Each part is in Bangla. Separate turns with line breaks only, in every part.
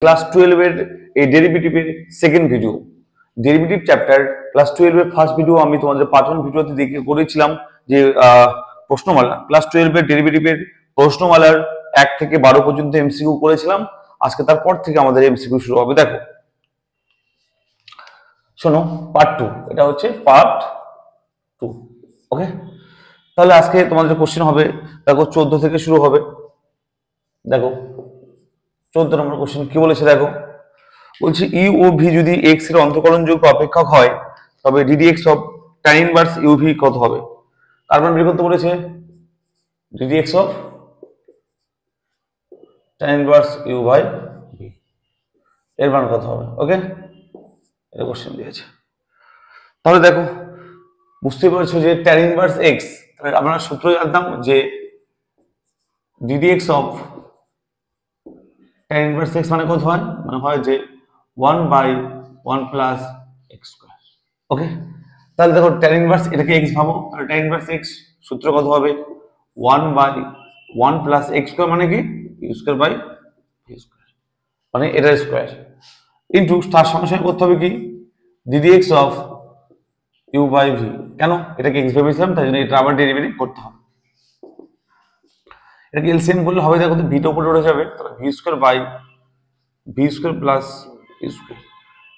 ক্লাস 12 এর এই ডেরিভেটিভের second video, derivative chapter class 12 এর ফার্স্ট ভিডিও আমি তোমাদের পার্ট 1 ভিডিওতে দেখে করেছিলাম যে প্রশ্নমালা ক্লাস 12 এর ডেরিভেটিভের প্রশ্নমালার 1 থেকে 12 পর্যন্ত এমসিকিউ করেছিলাম। আজকে তারপর থেকে আমাদের এমসিকিউ শুরু হবে। দেখো শোনো, পার্ট 2, এটা হচ্ছে পার্ট 2। ওকে, তাহলে আজকে তোমাদের কোশ্চেন হবে, দেখো 14 থেকে শুরু হবে। দেখো 14 নম্বর কোশ্চেন কি বলেছে, দেখো বলছে ইউ ও ভি যদি এক্স এর অন্তর্কলনযোগ্য অপেক্ষক হয় তবে d d x of tan inverse u v কত হবে? কার মান বের করতে বলেছে? D d x of tan inverse u by v, এর মান কত হবে? ওকে, এটা কোশ্চেন দিয়েছে। তাহলে দেখো বুঝতে পারছো যে tan ইনভার্স এক্স, তাহলে আমরা সূত্র জানতাম যে DD x of tan inverse x মানে কত হয়? মানে হয় যে 1/1 প্লাস এক্স স্কয়ার। ওকে, তাহলে দেখো tan ইনভার্স এটাকে x ভাবো, তাহলে tan ইনভার্স x সূত্র কত হবে? 1/1 প্লাস এক্স স্কয়ার মানে কি u square by v square, মানে এটার স্কয়ার ইনটু তার সঙ্গে সঙ্গে করতে হবে কি d d x of u by v. কেন? এটাকে x ভেবেছিলাম, তাই জন্য এটা আবার ডেরিভেটিভ করতে হবে। এটাকে এলসিএম করলে হবে, দেখো তো ভিটা উপরে উঠে যাবে, তাহলে v square by v square plus u square.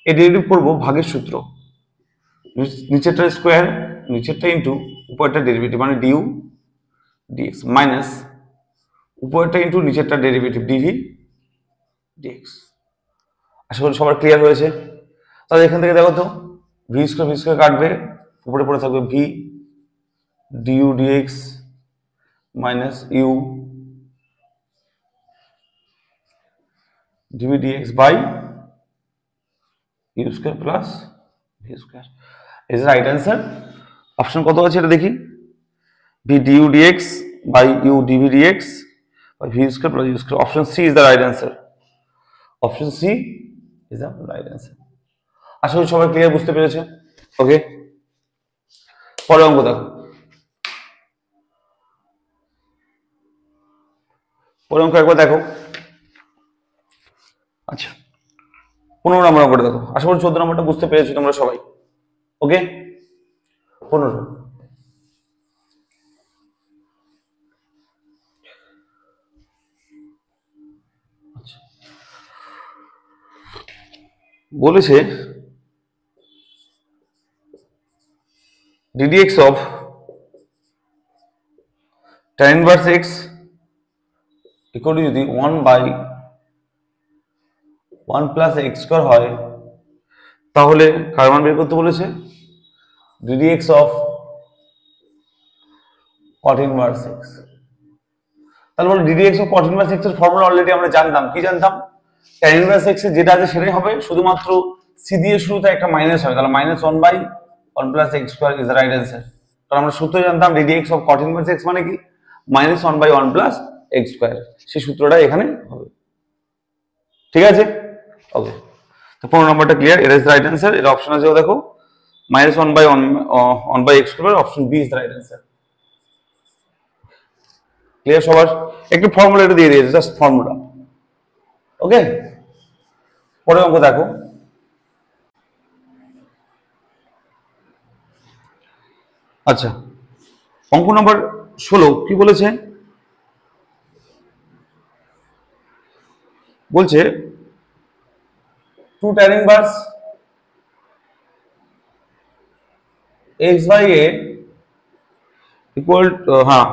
এই ডেরিভেটিভ করবো ভাগের সূত্র, নিচেরটা স্কয়ার নিচেরটা ইনটু উপরেরটা ডেরিভেটিভ মানে ডিউ ডিএক্স মাইনাস উপরেরটা ইনটু নিচেরটা ডেরিভেটিভ ডিভি ডিএক্স। আশা করি সবার ক্লিয়ার হয়েছে। তাহলে এখান থেকে দেখো তো ভি স্কয়ার কাটবে, উপরে পড়ে থাকবে v d u d x minus u d v d x by u square plus v square. Is right answer. Option কত আছে এটা দেখি, v d u d x by u d v d x by v square plus u square. Option C is the right answer. Option C is the right answer. আশা করি সবাই ক্লিয়ার বুঝতে পেরেছে। ওকে, পরের অঙ্ক দেখো, পরের অঙ্ক একবার দেখো। আচ্ছা 15 নম্বর অঙ্কটা দেখো, আশা করি 14 নম্বরটা বুঝতে পেরেছো তোমরা সবাই। ওকে 15 বলেছে ddx of tan inverse x equal to যদি 1/1 প্লাস এক্স স্কয়ার হয় তাহলে কার মান বের করতে বলেছে? ddx of cot inverse x। তাহলে বলো ddx of cot inverse x এর ফর্মুলা অলরেডি আমরা জানতাম। কি জানতাম? tan inverse x এর যেটা আছে সেটাই হবে, শুধুমাত্র c দিয়ে শুরুতে একটা মাইনাস হবে, তাহলে -1/1 plus x square is the right answer. কারণ আমরা সূত্র জানতাম ddx of cot inverse x মানে কি -1/1 প্লাস এক্স স্কয়ার, সেই সূত্রটা এখানে হবে। ঠিক আছে, ওকে, তো 15 নম্বরটা ক্লিয়ার, এটা ইজ দ্য রাইট অ্যান্সার। এর অপশন আছে দেখো -1/1 square, option B is the right answer. Clear সবার? একটু ফর্মুলা এটা দিয়ে দিয়েছে, জাস্ট ফর্মুলা। ওকে, পরের অঙ্ক দেখো। আচ্ছা অঙ্ক নম্বর 16 কি বলেছে? বলছে 2 tan inverse x by a equal, হ্যাঁ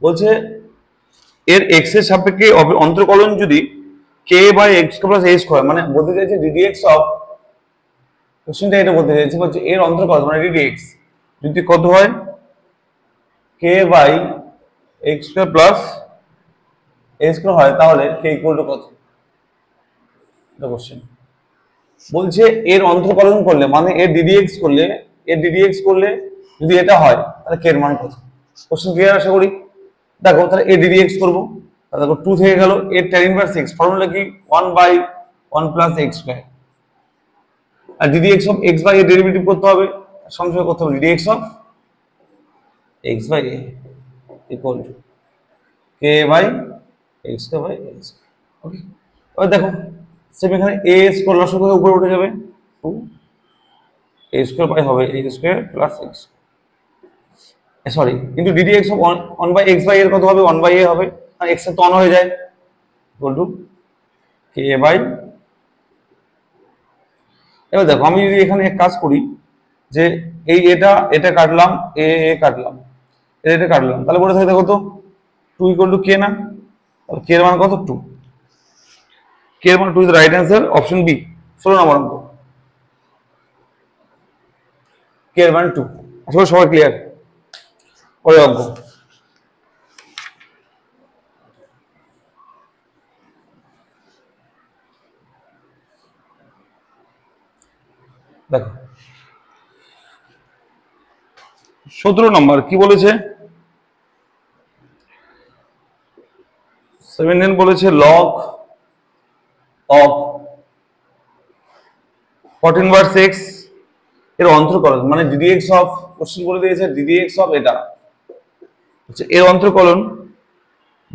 বলছে এর x এর সাপেক্ষে অন্তর্কলন যদি k by x plus a square, মানে বলতে চাইছে ddx অফ, কোশ্চেনটা এটা বলতে চাইছে, বলছে এর অন্তর্কলন মানে ddx যদি কত হয় k by x square plus a square হয় তাহলে k ইকুয়াল টু কত? এটা কোশ্চেন বলছে এর অন্তর্কলন করলে মানে এর ddx করলে যদি এটা হয় তাহলে k এর মান কত? কোশ্চেন ক্লিয়ার আশা করি। দেখো তাহলে এ ddx করব, তাহলে দেখো 2 থেকে গেল, এর tan ইনভার্স x ফর্মুলা কি 1/1 প্লাস x স্কয়ার, আর ddx of x by a derivative করতে হবে, সংশয় করতে হবে ddx of x by a equal to k by x square by a square. Okay, এবার দেখো সেম এখানে এ স্কোয়ার লসাগু হয়ে উপরে উঠে যাবে 2 এ স্কোয়ার বাই হবে a square plus x, sorry কিন্তু d d x of 1 by x by এর কত হবে 1 বাই এ হবে, আর এক্স এর তো অন হয়ে যায় ইকুয়াল টু কে বাই। এবার দেখো আমি যদি এখানে এক কাজ করি যে এই এটা কাটলাম এ এ কাটলাম এটা কাটলাম, তাহলে বলে থাকে দেখো তো 2 ইকুয়াল টু কে না, তাহলে কে এর মান কত 2, কে এর মান 2 is the right answer option B 16 নম্বর অঙ্ক, কে এর মান 2। আসলে সবাই ক্লিয়ার? পরে অঙ্ক দেখো 17 নম্বর কি বলেছে, 17 বলেছে লগ অফ 14 ইনভার্স x এর অন্তরকলন, মানে ddx অফ কোশ্চেন বলে দিয়েছে ddx অফ এটা হচ্ছে এর অন্তরকলন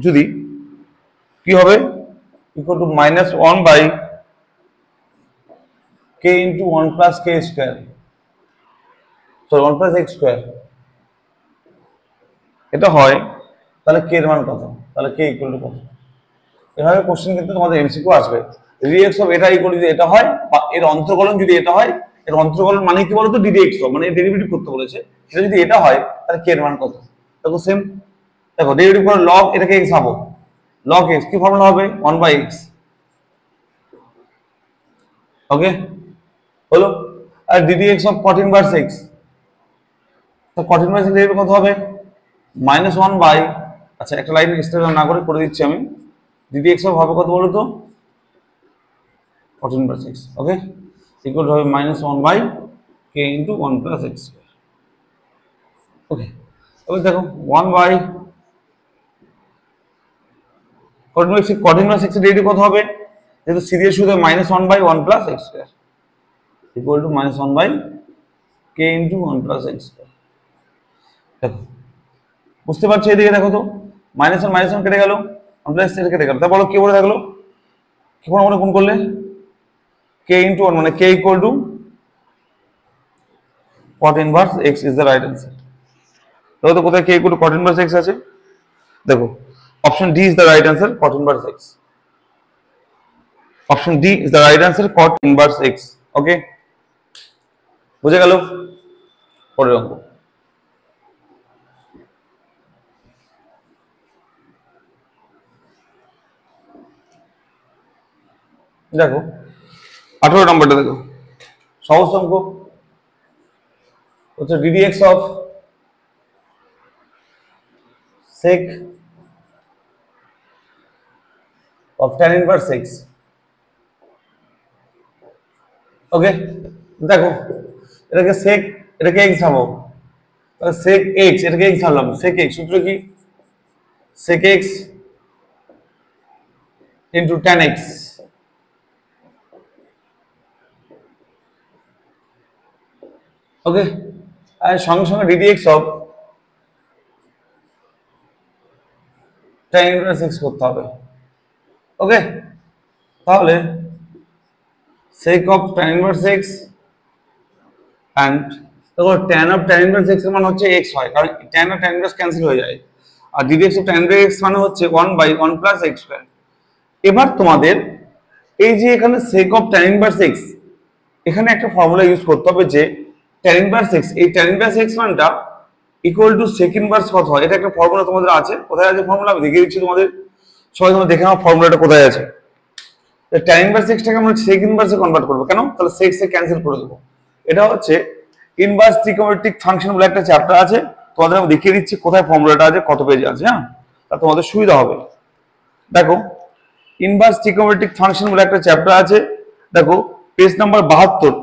যদি কি হবে equal to -1 by k into 1 plus k square, sorry 1 plus x square এটা হয়, তাহলে k এর মান কত, তাহলে k ইকুয়াল টু কত, এভাবে কোশ্চেন কিন্তু তোমাদের এমসিকিউ আসবে। ddx অফ এটা ইকুয়াল টু এটা হয় বা এর অন্তরকলন যদি এটা হয়, এর অন্তরকলন মানে কি বলতো ddx অফ মানে ডেরিভেটিভ করতে বলেছে, সেটা যদি এটা হয় তাহলে k এর মান কত, দেখো সেম দেখো ডেরিভেটিভ করে log এটাকে x ভাবো, log x কি ফর্মুলা হবে 1 বাই x, ওকে হলো। আর ddx of cot inverse x, তো cot ইনভার্স x ডেরিভেটিভ কত হবে -1 বাই, আচ্ছা একটা লাইন এক্সট্রা না করে দিচ্ছি আমি, ddx অফ হবে কত বলো তো cot inverse x, okay equal to হবে -1 by k into 1 plus x square, okay. এবার দেখো 1 বাই cot ইনভার্স x এর ডেরিভেটিভ কত হবে, যেহেতু সিরিয়াস শুধু -1 by 1 plus x square equal to -1 by k into 1 plus x square. দেখো বুঝতে পারছো এদিকে দেখো তো -1 কেটে গেল 1 প্লাস x কেটে গেল, তারপর কি বলে থাকলো কি মনে কোন করলে k ইনটু 1 মানে k equal to cot inverse x is the right answer. দেখো তো কোথায় k equal to cot inverse x আছে, দেখো option D is the right answer cot inverse x, option D is the right answer cot inverse x, ওকে বুঝে গেল। পরের অঙ্ক দেখো 18 নম্বরটা দেখো সহজ অঙ্ক হচ্ছে ddx of sec of tan inverse x, ওকে দেখো এটাকে sec এটাকে x ভাবো, তাহলে sec x এটাকে x ভাবলাম, sec x সূত্র কি sec x into tan x, ওকে আর সঙ্গে সঙ্গে ddx of tan inverse x করতে হবে, ওকে তাহলে sec of tan inverse x and দেখো tan of tan inverse x এর মান হচ্ছে x হয়, কারণ tan আর tan inverse ক্যান্সেল হয়ে যায়, আর ddx of tan inverse x মানে হচ্ছে 1 বাই 1 প্লাস x স্কয়ার। এবার তোমাদের এই যে এখানে sec of tan inverse x এখানে একটা ফর্মুলা ইউজ করতে হবে যে tan inverse x, এই tan inverse x মানটা ইকুয়াল টু sec inverse কত হয়, এটা একটা ফর্মুলা তোমাদের আছে, কোথায় আছে ফর্মুলা আমি দেখিয়ে দিচ্ছি তোমাদের, সবাই তোমরা দেখে নাও ফর্মুলাটা কোথায় আছে। tan inverse x টাকে আমরা sec inverse এ কনভার্ট করব, কেন তাহলে sec sec ক্যান্সেল করে দেব, এটা হচ্ছে ইনভার্স ট্রিগোনোমেট্রিক ফাংশন বলে একটা চ্যাপ্টার আছে, তোমাদের আমি দেখিয়ে দিচ্ছি কোথায় ফর্মুলাটা আছে কত পেজে আছে, হ্যাঁ তা তোমাদের সুবিধা হবে। দেখো ইনভার্স ট্রিগোনোমেট্রিক ফাংশন বলে একটা চ্যাপ্টার আছে, দেখো পেজ নাম্বার 72,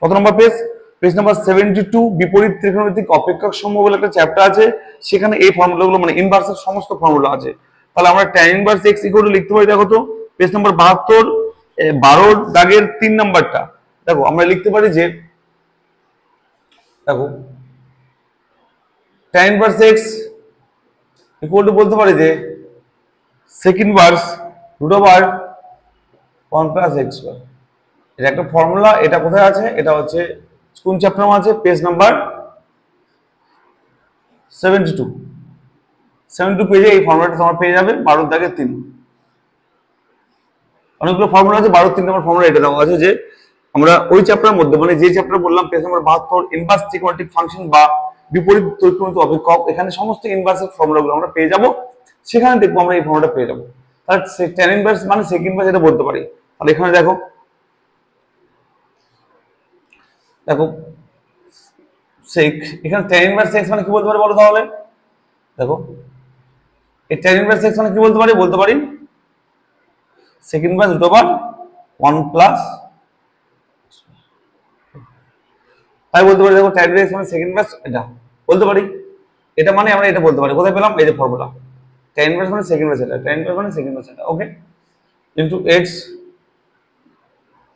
কত নম্বর পেজ, পেজ নাম্বার 72 বিপরীত ত্রিকোণমিতিক অপেক্ষক সমূহ বলে একটা চ্যাপ্টার আছে, সেখানে এই ফর্মুলাগুলো মানে ইনভার্সের সমস্ত ফর্মুলা আছে। তাহলে আমরা tan inverse x equal to লিখতে পারি, দেখো তো পেজ নাম্বার 72 12 দাগের 3 নাম্বারটা, দেখো আমরা লিখতে পারি যে দেখো tan inverse x equal to বলতে পারি যে sec inverse √1 1 plus x square. এটা একটা ফর্মুলা, এটা কোথায় আছে? এটা হচ্ছে কোন চ্যাপ্টার আছে? Page number 72। 72 পেজে এই ফর্মুলাটা তোমরা পেয়ে যাবে, 12-3। অনেকগুলো ফর্মুলা আছে, 12-3 নম্বর ফর্মুলা এটা দেওয়া আছে যে আমরা ওই চ্যাপ্টারের মধ্যে, মানে যে চ্যাপ্টার বললাম পেজ নাম্বার 72, ইনভার্স ত্রিকোণমিতিক ফাংশন বা বিপরীত ত্রিকোণমিতিক অপেক্ষক, এখানে সমস্ত ইনভার্সের ফর্মুলাগুলো আমরা পেয়ে যাব। সেখানে দেখবো আমরা এই ফর্মুলাটা পেয়ে যাবো। তাহলে tan ইনভার্স মানে সেক ইনভার্স এটা বলতে পারি। তাহলে এখানে দেখো সেক, এখানে tan ইনভার্স x মানে কি বলতে পারি বলো তাহলে? দেখো এই tan ইনভার্স x মানে কি বলতে পারি? বলতে পারি sec inverse root over 1 plus, তাই বলতে পারি। দেখো tan ইনভার্স মানে সেক ইনভার্স, এটা বলতে পারি। এটা মানে আমরা এটা বলতে পারি, কোথায় পেলাম? এই যে ফর্মুলা, tan ইনভার্স মানে সেক ইনভার্স, এটা tan ইনভার্স মানে সেক ইনভার্স এটা, ওকে, ইনটু x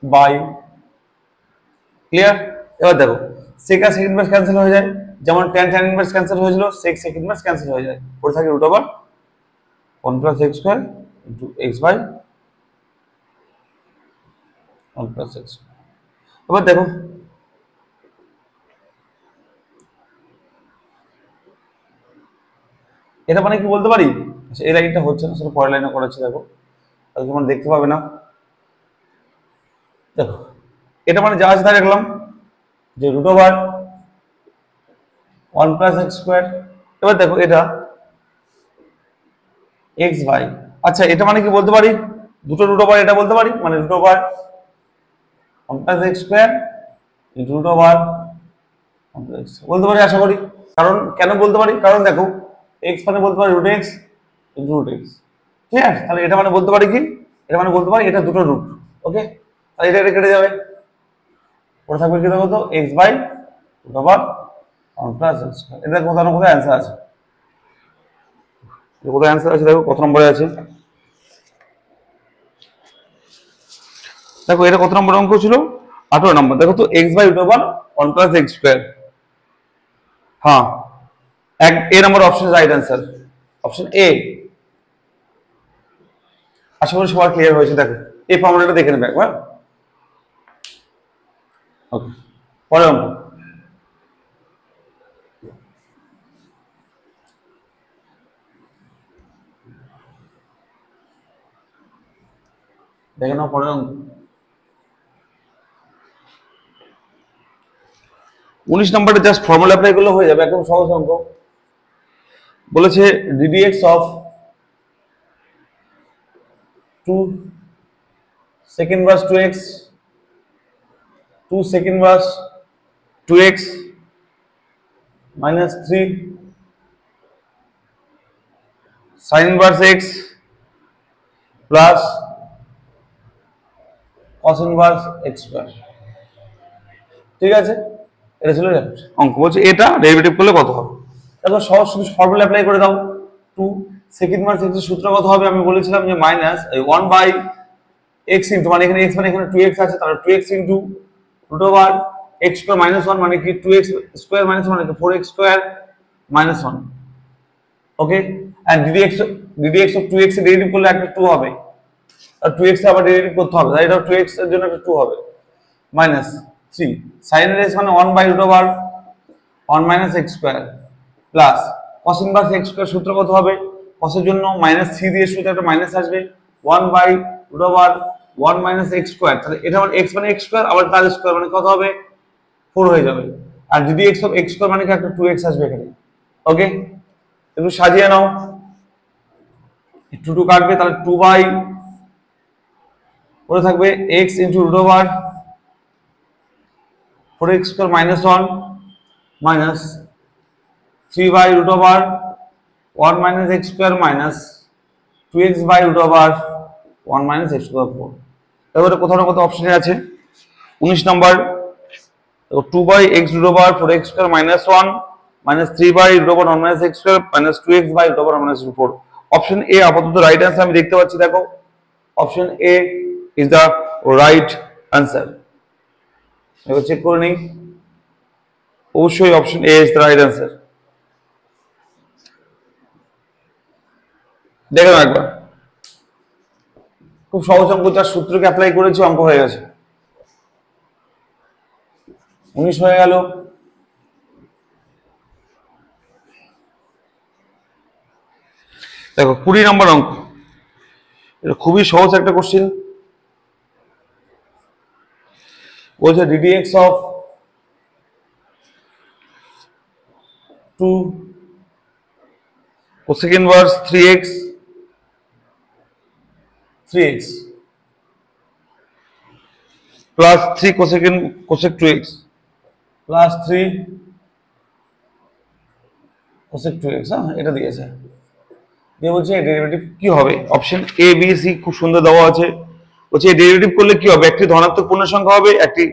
বাই, ক্লিয়ার? এবার দেখো সেক আর সেক ইনভার্স ক্যান্সেল হয়ে যায়, যেমন tan ইনভার্স ক্যান্সেল হয়েছিল, সেক ইনভার্স ক্যান্সেল হয়ে যায়, পড়ে থাকে root over 1 plus x square into x by 1 plus x. এবার দেখো এটা মানে কি বলতে পারি? এই লাইনটা হচ্ছে না, সেটা পরের লাইনে করাচ্ছি, দেখো তাহলে তোমরা দেখতে পাবে না। দেখো এটা মানে যা আছে তাই রাখলাম, যে root over 1 plus x square. এবার দেখো এটা এক্স বাই, আচ্ছা এটা মানে কি বলতে পারি? দুটো রুট ওভার এটা বলতে পারি, মানে root over 1 plus x square into root over 1 plus x বলতে পারি, আশা করি। কারণ কেন বলতে পারি? কারণ দেখো এক্স মানে বলতে পারি root x into root x, clear? তাহলে এটা মানে বলতে পারি কি? এটা মানে বলতে পারি এটা দুটো রুট, ওকে। তাহলে এটা কেটে যাবে, পড়ে থাকবে কি দেখো তো, x by root over 1 plus x square. এটা কোথাও না কোথায় অ্যান্সার আছে, কোথায় অ্যান্সার আছে দেখো কত নম্বরে আছে। দেখো এটা কত নম্বর অঙ্ক ছিল? 18 নম্বর। দেখো তো x by root over 1 plus x square, হ্যাঁ এ নম্বর option right answer, option A. আশা করি সবার ক্লিয়ার হয়েছে। দেখো এই ফর্মুলাটা দেখে নেবে একবার, ওকে। পরের অঙ্ক, দেখে নাও পরের অঙ্ক। 19 নম্বরে জাস্ট ফর্মুলা অ্যাপ্লাই করলে হয়ে যাবে, একদম সহজ অঙ্ক। বলেছে ddx of 2 sec inverse 2x 2 sec inverse 2x minus 3 sin inverse x plus cos inverse x square, ঠিক আছে? এটা ছিল অঙ্ক। বলছে এটা ডেরিভেটিভ করলে কত হবে। দেখো সহজ শুধু ফর্মুলা অ্যাপ্লাই করে দাও। 2 sec inverse x এর সূত্র কত হবে? আমি বলেছিলাম যে মাইনাস 1 বাই x ইনটু, মানে এখানে x মানে এখানে 2x আছে, তাহলে 2x into root over x square minus 1 মানে কি 2x স্কয়ার মাইনাস 1 মানে 4x square minus 1, okay. And ddx of 2x এর ডেরিভেটিভ করলে একটা 2 হবে, আর 2x এর আবার ডেরিভেটিভ করতে হবে, তাই এটা 2x এর জন্য একটা 2 হবে, মাইনাস 3 sin এর x মানে 1 by root over 1 minus x square plus cos inverse x square সূত্র কত হবে? cos এর জন্য মাইনাস 3 দিয়ে শুরুতে একটা মাইনাস আসবে, 1 by root over 1 minus x square, তাহলে এটা মানে x মানে x স্কয়ার, আবার তার স্কয়ার মানে কত হবে? 4 হয়ে যাবে। আর যদি x অফ x স্কয়ার মানে কি একটা 2x আসবে এখানে, ওকে। একটু সাজিয়ে নাও, 2 কাটবে, তাহলে 2 বাই পড়ে থাকবে x into root over 4x square minus 1 minus 3 by root over 1 minus x square minus 2x by root over 1 minus x square 4। এবারে কোথাও না কোথাও অপশনে আছে 19 নম্বর, 2 by x root over 4x square minus 1 minus 3 by root over 1 minus x square minus 2x by root over 1 minus 4। Option A আপাতত রাইট অ্যান্সার আমি দেখতে পাচ্ছি, দেখো option A is the right answer. এবার চেক করে নিই, অবশ্যই option A is the right answer. দেখো একবার খুব সহজ অঙ্ক, যার সূত্রকে অ্যাপ্লাই করেছি অঙ্ক হয়ে গেছে। 19 হয়ে গেল। দেখো 20 নম্বর অঙ্ক, এটা খুবই সহজ একটা কোশ্চেন। বলছে ddx of 2 cosec inverse 3x plus 3 cosec 2x plus 3 cosec 2x, হ্যাঁ এটা দিয়েছে। দিয়ে বলছে ডেরিভেটিভ কি হবে, অপশন এ বি সি খুব সুন্দর দেওয়া আছে। বলছে ডেরিভেটিভ করলে কি হবে, একটি ধনাত্মক পূর্ণ সংখ্যা হবে, একটি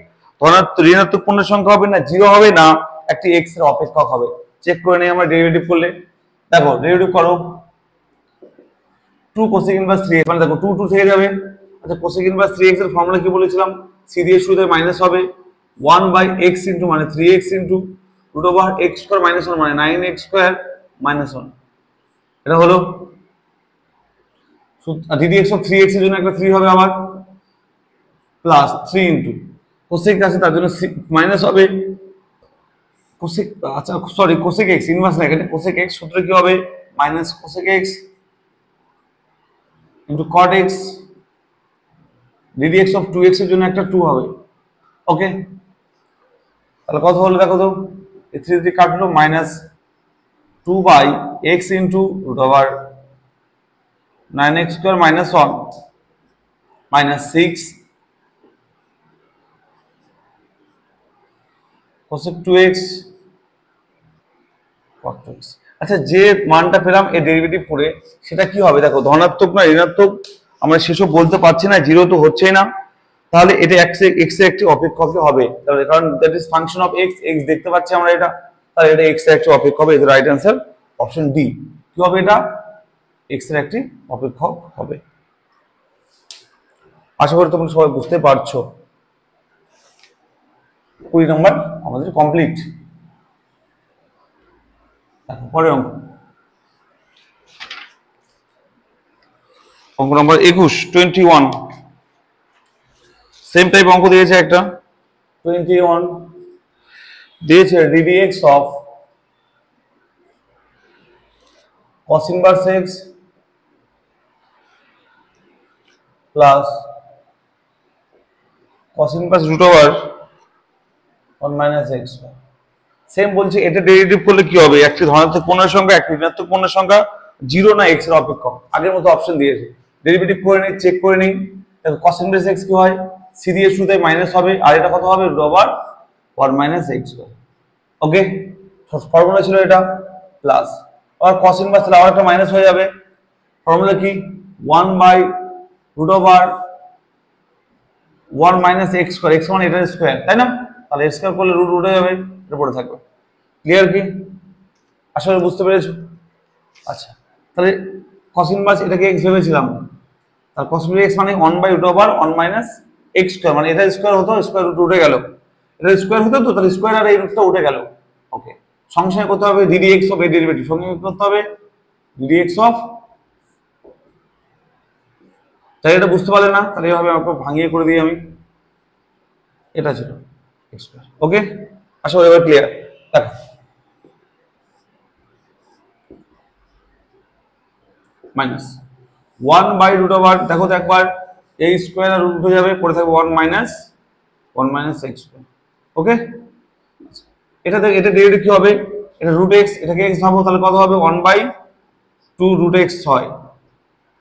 ঋণাত্মক পূর্ণ সংখ্যা হবে, না জিরো হবে, না একটি এক্স এর অপেক্ষক হবে। চেক করে নেই আমরা ডেরিভেটিভ করলে। দেখো ডেরিভেটিভ করো 2 cosec inverse 3x, মানে দেখো 2 2 থেকে যাবে। আচ্ছা cosec inverse 3x এর ফর্মুলা কি বলেছিলাম, c দিয়ে শুরুতে মাইনাস হবে 1/x ইনটু মানে 3x into root over x square minus 1 মানে 9x স্কয়ার মাইনাস 1। এটা হলো ddx অফ 3x এর জন্য একটা 3 হবে আবার, প্লাস 3 ইনটু cosec আছে তার জন্য মাইনাস হবে cosec, আচ্ছা সরি cosec x ইনভার্স না, এখানে cosec x সূত্র কি হবে, minus cosec x into cot x। ddx of 2x এর জন্য একটা 2 হবে। ওকে, তাহলে কত হলো দেখো তো, এই 3 দিয়ে কাটলো, minus 2/x into root over 9x square minus 1 minus 6 cosec 2x cot 2x। আচ্ছা যে মানটা পেলাম এই ডেরিভেটিভ করে সেটা কি হবে, দেখো ধনাত্মক না ঋণাত্মক আমরা সেসব বলতে পারছি না, জিরো তো হচ্ছেই না, তাহলে এটা x এর একটি অপেক্ষক হবে, তাহলে কারণ that is function of x, x দেখতে পাচ্ছি আমরা এটা, তাহলে এটা x এর একটি অপেক্ষক হবে। এর রাইট অ্যান্সার অপশন ডি। কি হবে এটা, x এর একটি অপেক্ষক হবে। আশা করি তোমরা সবাই বুঝতে পারছো। 20 নম্বর আমাদের কমপ্লিট। পরে অঙ্ক নম্বর 21 সেম টাইপ অঙ্ক দিয়েছে একটা 21 দিয়েছে ddx of cos inverse x plus cos inverse root over 1 minus x। Same বলছে এটা ডেরিভেটিভ করলে কি হবে, একটি ধনাত্মক পূর্ণ সংখ্যা, একটি ঋণাত্মক পূর্ণ সংখ্যা, জিরো না x এর অপেক্ষক। আগের মতো অপশন দিয়েছে, ডেরিভেটিভ করে নেই, চেক করে নেই। দেখো cos inverse x কি হয়, c দিয়ে শুরুতে মাইনাস হবে, আর এটা কত হবে, রুট ওভার 1 minus x। ওকে, ফর্মুলা ছিল এটা, প্লাস আর cos inverse তাহলে আবার একটা মাইনাস হয়ে যাবে। ফর্মুলা কি, 1/√1 minus x স্কয়ার, x মানে এটা স্কয়ার, তাই না, তাহলে x স্কয়ার করলে রুট উঠে যাবে, এটা পড়ে থাকবে। ক্লিয়ার কি, আসলে বুঝতে পেরেছো? আচ্ছা তাহলে cos ইনভার্স এটাকে x ভেবেছিলাম, তার cos x মানে 1/√1 minus x স্কয়ার, মানে এটা স্কয়ার হতো, স্কয়ার রুট উঠে গেল, এটা স্কয়ার হতো তো, তাহলে স্কয়ার আর এই রুটটা উঠে গেল। ওকে, সংশয় করতে হবে ddx অফ এই ডেরিভেটিভ, সঙ্গে করতে হবে ddx অফ, তাই এটা বুঝতে পারলে না, তাহলে এইভাবে আমাকে ভাঙিয়ে করে দিই আমি, এটা ছিল x স্কয়ার। ওকে, আশা করি এবার ক্লিয়ার। দেখো মাইনাস 1/√, দেখো তো একবার a স্কয়ার আর রুট হয়ে যাবে, পড়ে থাকবে 1 minus x স্কয়ার। ওকে, এটা দেখ, এটা ডেরিভেটিভ কি হবে, এটা রুট x, এটাকে x ভাবো, তাহলে কত হবে 1/2√x হয়,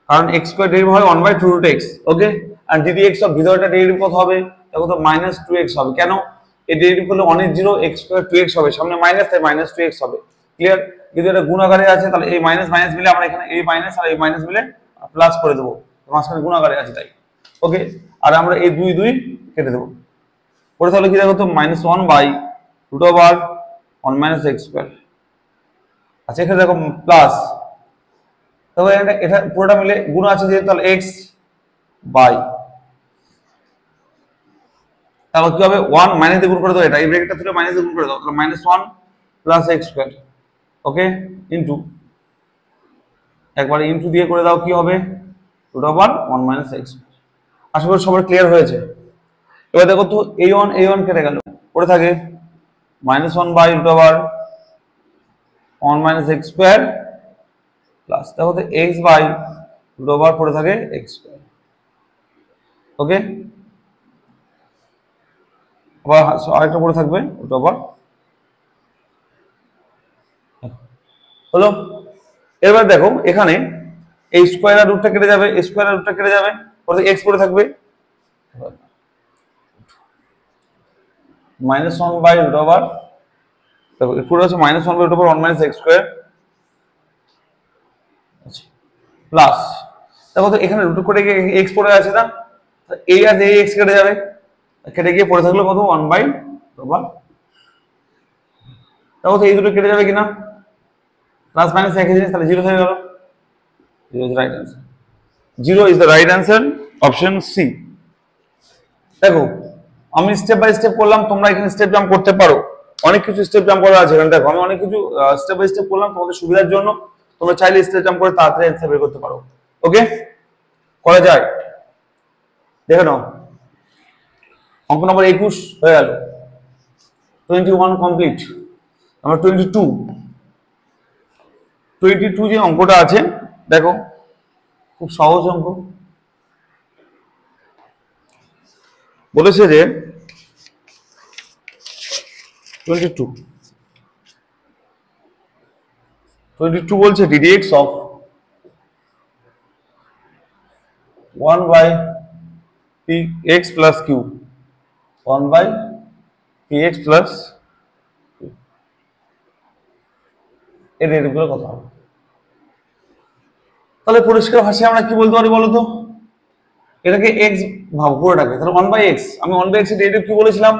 কারণ x স্কয়ার ডেরিভেটিভ হয় 1/2√x। ওকে, আর ddx অফ ভিতরটা ডেরিভেটিভ কত হবে, দেখো তো -2x হবে। কেন, এই ডেরিভেটিভ করলে অনেক জিরো, x স্কয়ার 2x হবে, সামনে মাইনাস, তাই -2x হবে। ক্লিয়ার, যদি এটা গুণাকারে আছে তাহলে এই মাইনাস মাইনাস মিলে আমরা এখানে এই মাইনাস আর এই মাইনাস মিলে প্লাস করে দেবো, মাঝখানে গুণাকারে আছে তাই। ওকে, আর আমরা এই 2 2 কেটে দেবো, পরে তাহলে কি দেখো তো -1/√1 minus x স্কয়ার। আচ্ছা এখানে দেখো প্লাস, তবে এটা পুরোটা মিলে গুণ আছে যেহেতু, তাহলে x বাই, তাহলে কি হবে 1 মাইনাস দিয়ে গুণ করে দাও, এটা এই ব্র্যাকেটটা থেকে মাইনাস দিয়ে গুণ করে দাও, তাহলে -1 প্লাস x স্কয়ার। ওকে, ইনটু একবার ইনটু দিয়ে করে দাও, কি হবে √1 minus x স্কয়ার। আশা করি সবার ক্লিয়ার হয়েছে। এবার দেখো তো a1 কেটে গেল, পড়ে থাকে -1/√1 - x স্কয়ার প্লাস দেখো তো x/√, পড়ে থাকে x স্কয়ার। ওকে, আবার আরেকটা পড়ে থাকবে √। হলো। এবার দেখো এখানে এই স্কয়ার আর রুটটা কেটে যাবে, স্কয়ার আর রুটটা কেটে যাবে, পরে x পড়ে থাকবে -1/√। দেখো পুরো হচ্ছে -1/√1 - x স্কয়ার প্লাস দেখো তো এখানে রুট করে গিয়ে x পড়ে আছে না, এই আর এই x কেটে যাবে, কেটে গিয়ে পড়ে থাকলো কত 1/√। দেখো তো এই দুটো কেটে যাবে কিনা, প্লাস মাইনাস একই জিনিস, তাহলে 0 হয়ে গেল। 0 is the right answer. 0 is the right answer, option C. দেখো আমি স্টেপ বাই স্টেপ করলাম, তোমরা এখানে স্টেপ জাম্প করতে পারো, অনেক কিছু স্টেপ জাম্প করা আছে এখানে। দেখো আমি অনেক কিছু স্টেপ বাই স্টেপ করলাম তোমাদের সুবিধার জন্য, তোমরা চাইলে স্টেপ জাম্প করে তাড়াতাড়ি অ্যান্সার বের করতে পারো। ওকে, করা যায়, দেখে নাও। অঙ্ক নম্বর 21 হয়ে গেল, 21 কমপ্লিট। আমরা 22 যে অঙ্কটা আছে দেখো, খুব সহজ অঙ্ক। বলেছে যে 22 বলছে ddx of 1/px plus q, 1/px plus q, এর ডেরিভেটিভের কথা হবে। তাহলে পরিষ্কার ভাষায় আমরা কি বলতে পারি বলো তো, এটাকে x ভাবো পুরোটাকে, তাহলে 1/x, আমি 1/x এর ডেরিভেটিভ কি বলেছিলাম,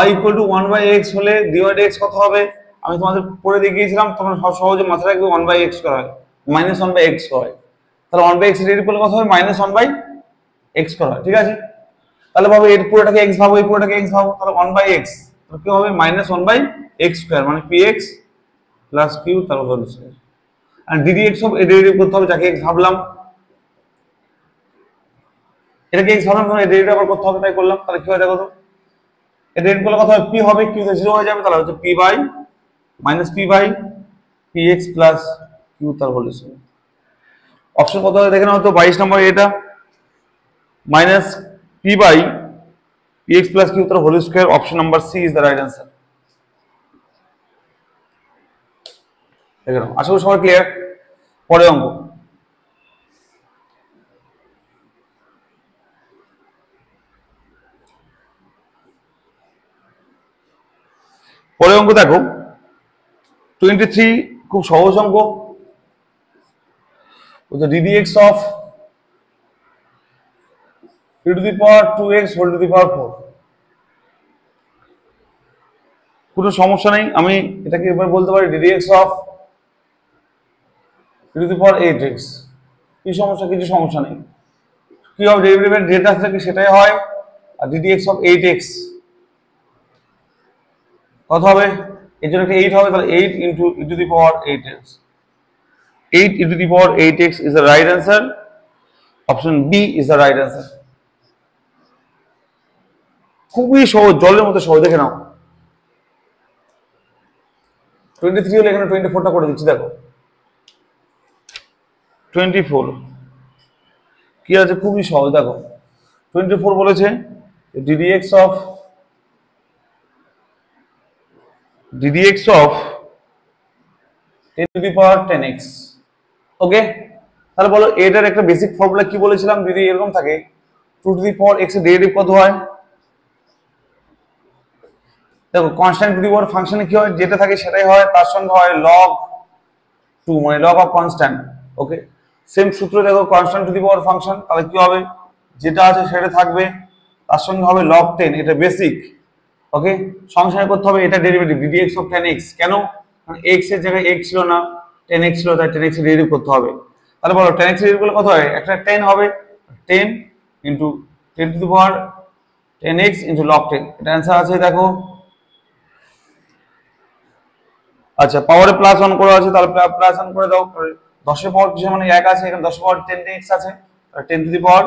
y = 1/x হলে dy/dx কত হবে, আমি তোমাদের পড়ে দেখিয়েছিলাম, তোমরা সব সহজে মাথায় রাখবে 1/x করা হয়, -1/x হয়, তাহলে 1/x এর ডেরিভেটিভ কত হবে, -1/x করা হয়, ঠিক আছে। তাহলে ভাবো এর পুরোটাকে x ভাবো, এই পুরোটাকে x ভাবো, তাহলে 1/x, তাহলে কি হবে -1/x², মানে px প্লাস q তার হোল স্কয়ার। আর ddx অফ এর ডেরিভেটিভ করতে হবে, যাকে x ভাবলাম, এটাকে x ভাবলাম, এর ডেরিভেটিভ আবার করতে হবে, তাই করলাম। তাহলে কি হয় দেখো তো, এর ডেরিভেটিভ করলে কত হবে, p হবে, q তে 0 হয়ে যাবে, তাহলে হচ্ছে p/px প্লাস q তার হোল স্কয়ার। অপশন কত হবে দেখে নাও তো, 22 নম্বর এটা, -p/px plus q তার whole square, option number C is the right answer. দেখে নাও, আশা করি সবাই ক্লিয়ার। পরে অঙ্ক, দেখো 23, খুব সহজ অঙ্ক। ddx of e⁻²x whole to the power 4, কোনো সমস্যা নেই, আমি এটাকে এবার বলতে পারি ddx of e⁻8x, কি সমস্যা, কিছু সমস্যা নেই। কি হবে, ডেরিভেটিভের যেটা থাকে সেটাই হয়, আর ddx of 8x কত হবে, এর জন্য একটা 8 হবে, তাহলে 8 into e⁻8x, 8 e⁻8x is the right answer, option B is the right answer. খুবই সহজ, জলের মতো সহজ, দেখে নাও। 23 হলে এখানে 24টা করে দিচ্ছি, দেখো 24 কি আছে, খুবই সহজ। দেখো 24 বলেছে ddx of 10⁻10x। ওকে, তাহলে বলো এটার একটা বেসিক ফর্মুলা কি বলেছিলাম, যদি এরকম থাকে 2⁻x এর ডেরিভেটিভ কত হয়। দেখো কনস্ট্যান্ট টু দি পাওয়ার ফাংশনে কি হয়, যেটা থাকে সেটাই হয়, তার সঙ্গে হয় log 2, মানে log of constant. Okay, same সূত্র, দেখো constant two the power function, তাহলে কি হবে, যেটা আছে সেটা থাকবে, তার সঙ্গে হবে log 10, এটা বেসিক। ওকে, সংশয় করতে হবে, এটা ডেরিভেটিভ ddx অফ 10x, কেন, কারণ x এর জায়গায় x ছিল না, 10x ছিল, তাই 10x এর ডেরিভেটিভ করতে হবে। তাহলে বলো 10x এর ডেরিভেটিভ করলে কত হয়, একটা 10 হবে, 10 into 10 two the power 10x into log 10, এটা অ্যান্সার আছে। দেখো আচ্ছা, পাওয়ারে +1 করা আছে, তাহলে +1 করে দাও। 10 এর পাওয়ার কিছু মানে 1 আছে, এখানে 10 এর পাওয়ার 10x আছে, 10 two the power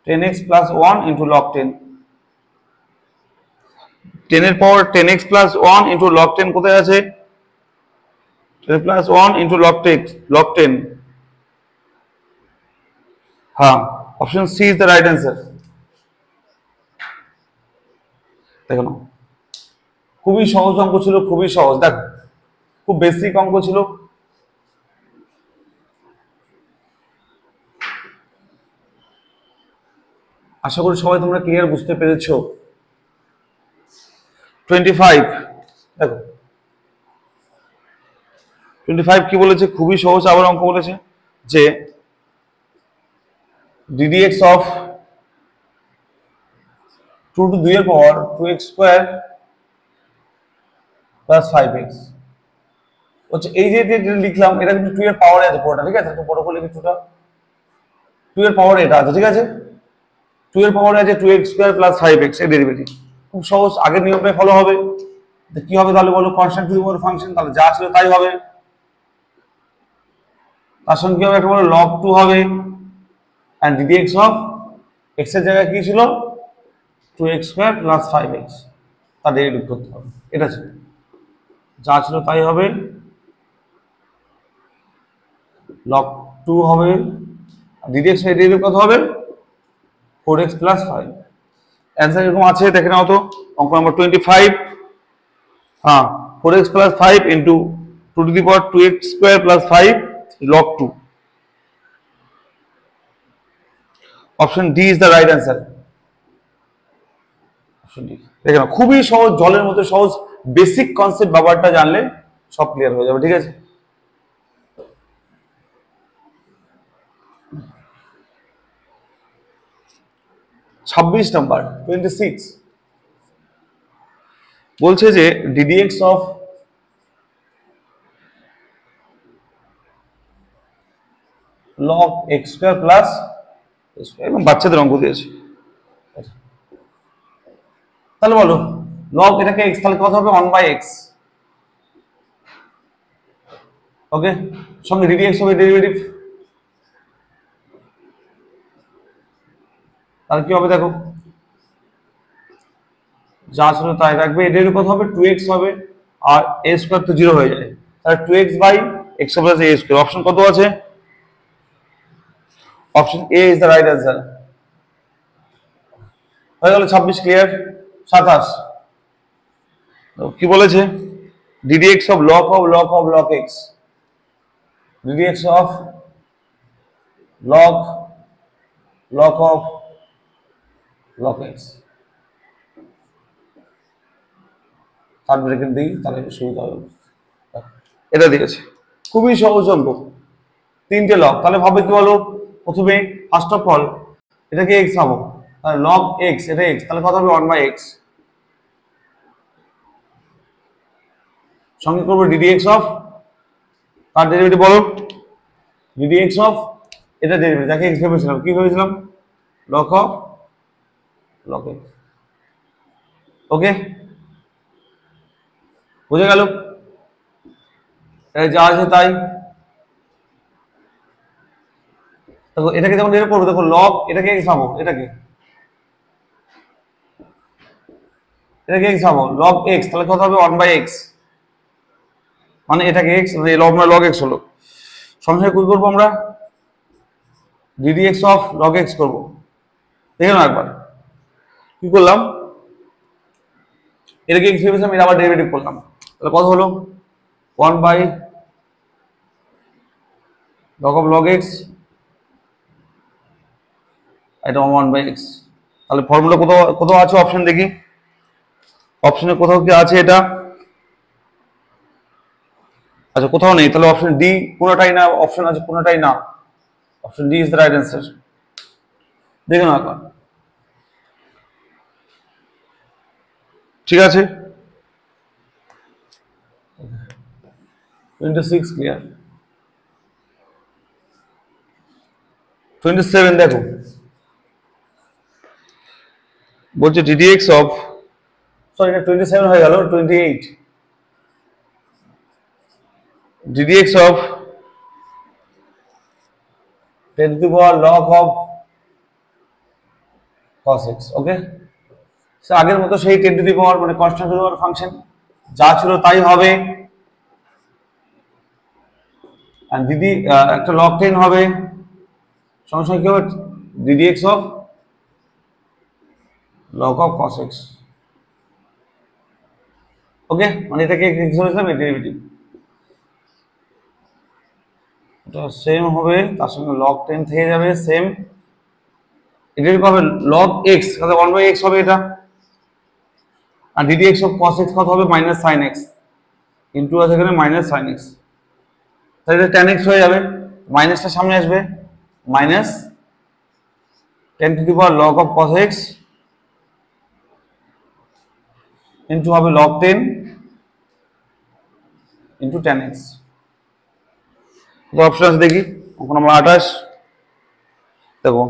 10x plus 1 into log 10, 10 এর পাওয়ার 10x plus 1 into log 10 কোথায় আছে? 10 plus 1 into log 10, হ্যাঁ, option C is the right answer. দেখো না, খুবই সহজ অঙ্ক ছিল, খুবই সহজ, দেখ খুব বেসিক অঙ্ক ছিল। আশা করি সবাই তোমরা ক্লিয়ার বুঝতে পেরেছো। 25 দেখো, 25 কি বলেছে? খুবই সহজ আবার অঙ্ক বলেছে যে ddx অফ 2 to 2 এর পাওয়ার 2x স্কয়ার প্লাস 5x হচ্ছে এই যে লিখলাম, এটা কিন্তু 2 এর পাওয়ারে আছে পুরোটা, ঠিক আছে? একটু বড় করে লিখি, 2 এর পাওয়ারে এটা আছে, ঠিক আছে? 2 এর পাওয়ারে আছে 2x স্কয়ার প্লাস 5x এর ডেরিভেটিভ। খুব সহজ, আগের নিয়মটাই ফলো হবে। কি হবে তাহলে বলো? Constant two the power function, তাহলে যা ছিল তাই হবে। তার সঙ্গে কি হবে? একটা বলো log 2 হবে, and ddx অফ x এর জায়গায় কি ছিল? 2x স্কয়ার প্লাস 5x, তার ডেরিভেটিভ করতে হবে। এটা ছিল, যা ছিল তাই হবে। log 2 হবে, ddx এর ডেরিভেটিভ কত হবে? 4x plus 5। অ্যান্সার এরকম আছে, দেখে নাও তো। অঙ্ক নাম্বার 25, হ্যাঁ, 4x plus 5 into 2 two the power 2x square plus 5 log 2। Option D is the right answer. Option D, দেখে নাও, খুবই সহজ, জলের মতো সহজ। বেসিক কনসেপ্ট ব্যাপারটা জানলে সব ক্লিয়ার হয়ে যাবে, ঠিক আছে? ছাব্বিশ নাম্বার 26 বলছে যে ddx of log x square plus, এবং বাচ্চাদের অঙ্ক দিয়েছে। তাহলে বলো log এটাকে x, তাহলে কত হবে? 1/x। ওকে, সঙ্গে ddx হবে ডেরিভেটিভ, তাহলে কি হবে? দেখো, যা ছিল তাই রাখবে। এর কত হবে? 2x হবে, আর a স্কয়ার তো 0 হয়ে যায়, তাহলে 2x by x plus a square. Option কত আছে? Option A is the right answer. হয়ে গেল 26 ক্লিয়ার। 27 কি বলেছে? ddx of log x, ddx of log of log x, third bracket দিই তাহলে সুবিধা হবে। এটা দিয়েছে, খুবই সহজ অঙ্ক, 3টে লগ। তাহলে ভাবে কি বলো? প্রথমে ফার্স্ট অফ অল এটাকে x পাবো, তাহলে log x, এটা x, তাহলে কত হবে? 1/x। সঙ্গে করবো ddx অফ, তার ডেরিভেটিভ বলো? ddx অফ এটা ডেরিভেটিভ, যাকে x ভেবেছিলাম, কি ভেবেছিলাম? log of log x। ওকে, বুঝে গেল? যা আছে তাই। দেখো এটাকে যেমন এরকম করবো, দেখো log এটাকে x পাবো, এটাকে x পাবো log x, তাহলে কত হবে? 1/x, মানে এটাকে x, log x হলো। সঙ্গে কি করবো আমরা? ddx অফ log x করবো। দেখে নাও একবার কি করলাম, এটাকে x ভেবেছিলাম, এটা আবার ডেরিভেটিভ করলাম, তাহলে কত হলো? 1/log of log x, এটা 1/x। তাহলে ফর্মুলা কোথাও কোথাও আছে? অপশন দেখি, অপশনে কোথাও কি আছে এটা? আচ্ছা, কোথাও নেই, তাহলে অপশন ডি কোনোটাই না। অপশন আছে কোনোটাই না, option D is the right answer. দেখে নাও একবার, ঠিক আছে? 26 ক্লিয়ার। 27 দেখো, বলছে ddx অফ, সরি এটা 27 হয়ে গেল, 28, ddx of 10 to the power log of cos x, okay. So আগের মতো সেই 10 টু দি পাওয়ার মানে constant two the power function যা ছিল তাই হবে। আর দিদি একটা log 10 হবে, সঙ্গে সঙ্গে কি হবে ddx of log of cos x, ওকে। মানে এটাকে x ধরেছিলাম এর ডেরিভেটিভ, এটা সেম হবে, তার সঙ্গে log 10 থেকে যাবে সেম, এটা কি হবে log x, তাহলে 1/x হবে এটা। আর ddx অফ cos x কত হবে মাইনাস sin x, ইনটু আছে এখানে মাইনাস sin x, তাহলে এটা tan x হয়ে যাবে, মাইনাসটা সামনে আসবে, minus 10 two the power log of cos x into হবে log 10 ইনটু tan x। তো অপশন আছে দেখি, অঙ্ক নম্বর 28 দেখো,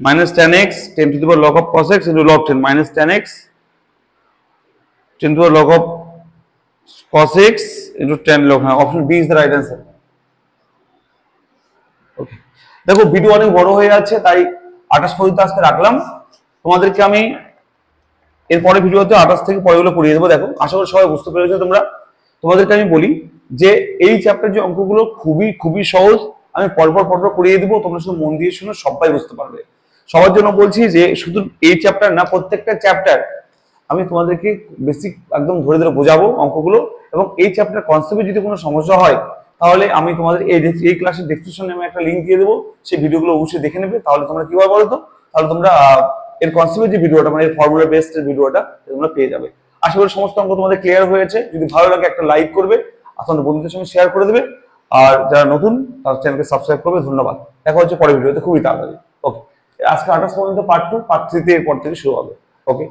minus tan x 10 two the power log of cos x into log 10 minus tan x 10 to the log of cos x into tan log, option B is the right answer. Okay, দেখো ভিডিও অনেক বড় হয়ে যাচ্ছে তাই 28 পর্যন্ত আজকে রাখলাম, তোমাদেরকে আমি এরপরে ভিডিওতে 28 থেকে পরেগুলো পড়িয়ে দেবো। দেখো আশা করি সবাই বুঝতে পেরেছো তোমরা। তোমাদেরকে আমি বলি যে এই চ্যাপ্টার যে অঙ্কগুলো খুবই খুবই সহজ, আমি পরপর পরপর পড়িয়ে দেবো, তোমরা শুধু মন দিয়ে শুনো, সবাই বুঝতে পারবে। সবার জন্য বলছি যে শুধু এই চ্যাপ্টার না, প্রত্যেকটা চ্যাপ্টার আমি তোমাদেরকে বেসিক একদম ধরে ধরে বোঝাবো অঙ্কগুলো, এবং এই চ্যাপ্টার কনসেপ্টে যদি কোনো সমস্যা হয় তাহলে আমি তোমাদের এই ক্লাসের ডেসক্রিপশনে আমি একটা লিঙ্ক দিয়ে দেবো, সেই ভিডিওগুলো অবশ্যই দেখে নেবে। তাহলে তোমরা কি হবে বলো তো, তাহলে তোমরা এর কনসেপ্টের যে ভিডিওটা মানে এর ফর্মুলা বেসড এর ভিডিওটা তোমরা পেয়ে যাবে। আশা করি সমস্ত অঙ্ক তোমাদের ক্লিয়ার হয়েছে। যদি ভালো লাগে একটা লাইক করবে, আর তোমাদের বন্ধুদের সঙ্গে শেয়ার করে দেবে, আর যারা নতুন তার চ্যানেলকে সাবস্ক্রাইব করবে। ধন্যবাদ, দেখা হচ্ছে পরের ভিডিওতে খুবই তাড়াতাড়ি। ওকে, আজকে 28 পর্যন্ত পার্ট 2, পার্ট 3 তে এরপর থেকে শুরু হবে। ওকে।